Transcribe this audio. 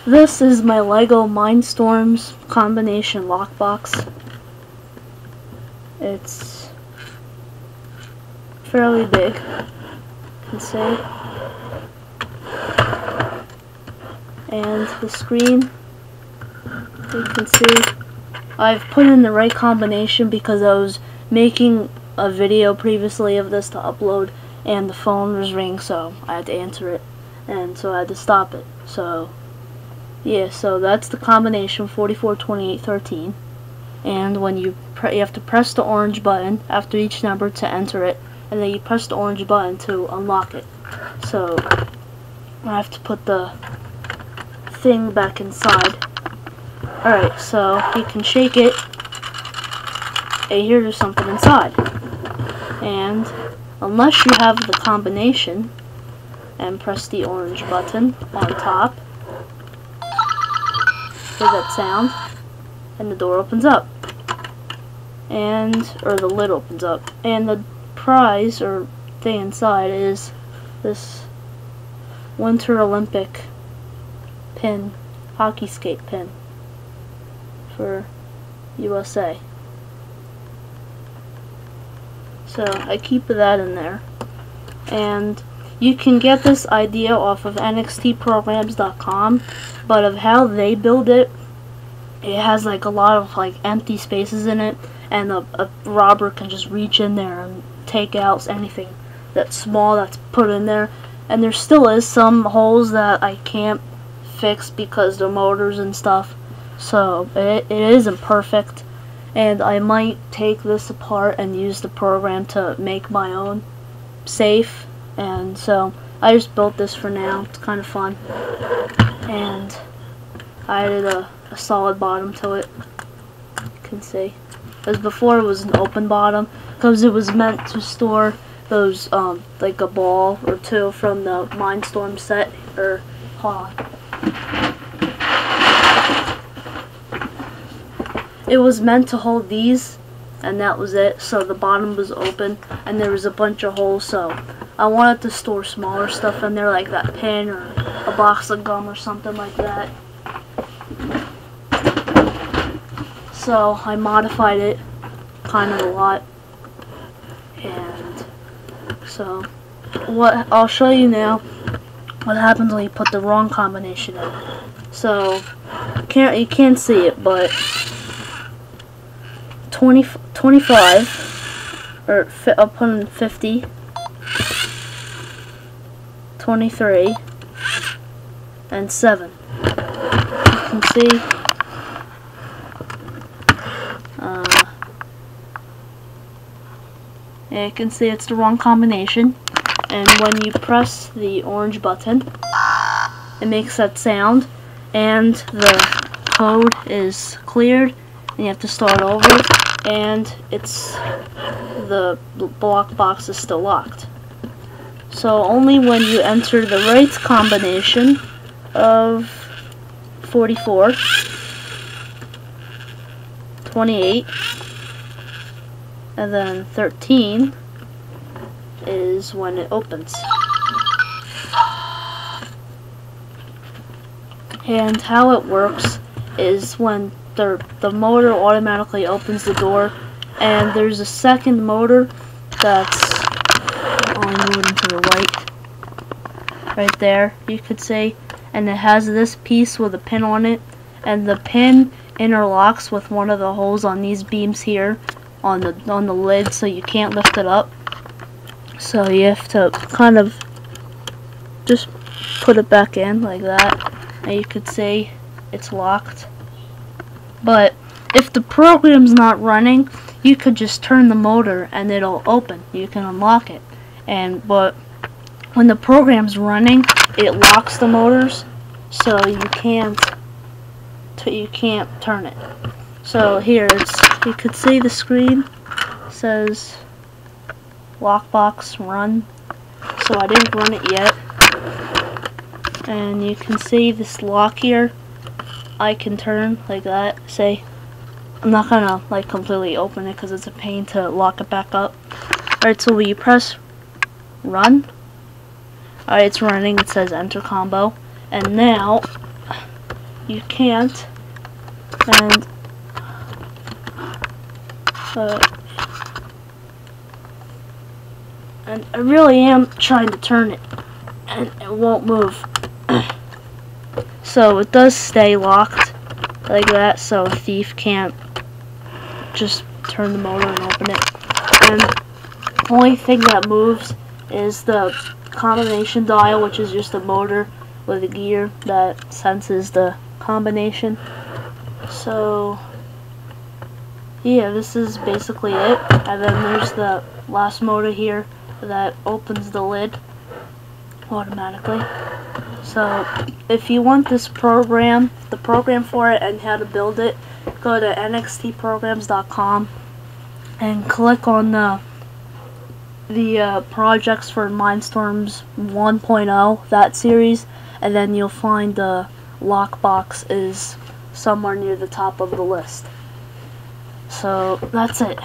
This is my Lego Mindstorms combination lockbox. It's fairly big, you can see. And the screen, you can see, I've put in the right combination because I was making a video previously of this to upload and the phone was ringing, so I had to answer it, and so I had to stop it. So yeah, so that's the combination 44, 28, 13. And when you have to press the orange button after each number to enter it, and then you press the orange button to unlock it. So I have to put the thing back inside. Alright, so you can shake it, and here there's something inside. And unless you have the combination and press the orange button on top, hear that sound, and the door opens up, or the lid opens up, and the prize or thing inside is this Winter Olympic pin, hockey skate pin for USA. So I keep that in there, and you can get this idea off of nxtprograms.com, but of how they build it, it has like a lot of like empty spaces in it, and a robber can just reach in there and take out anything that's small that's put in there. And there still is some holes that I can't fix because they're motors and stuff, so it isn't perfect, and I might take this apart and use the program to make my own safe. And so I just built this for now. It's kind of fun, and I added a solid bottom to it, you can see, because before it was an open bottom because it was meant to store those like a ball or two from the Mindstorms set. Or hold on, it was meant to hold these, and that was it. So the bottom was open and there was a bunch of holes, so I wanted to store smaller stuff in there, like that pin or a box of gum or something like that. So I modified it kind of a lot, and so what I'll show you now what happens when you put the wrong combination in. So you can't see it, but 25, or I'll put in 50, 23, and 7. You can see yeah, you can see it's the wrong combination, and when you press the orange button it makes that sound, and the code is cleared and you have to start over, and the block box is still locked. So only when you enter the right combination of 44, 28, and then 13 is when it opens. And how it works is when the motor automatically opens the door, and there's a second motor that's, I'll move it into the right there, you could see, and it has this piece with a pin on it, and the pin interlocks with one of the holes on these beams here on the lid, so you can't lift it up. So you have to kind of just put it back in like that, and you could see it's locked. But if the program's not running, you could just turn the motor and it'll open. You can unlock it. But when the program's running, it locks the motors, so you can't turn it. So here you could see the screen says Lockbox run. So I didn't run it yet. And you can see this lock here, I can turn like that. Say, I'm not gonna like completely open it because it's a pain to lock it back up. Alright, so when you press run, alright, it's running, it says enter combo, and now you can't. And and I really am trying to turn it, and it won't move. So it does stay locked like that, so a thief can't just turn the motor and open it. And the only thing that moves is the combination dial, which is just a motor with a gear that senses the combination. So yeah, this is basically it. And then there's the last motor here that opens the lid automatically. So if you want this program, the program for it and how to build it, go to nxtprograms.com and click on the projects for Mindstorms 1.0, that series, and then you'll find the Lockbox is somewhere near the top of the list. So that's it.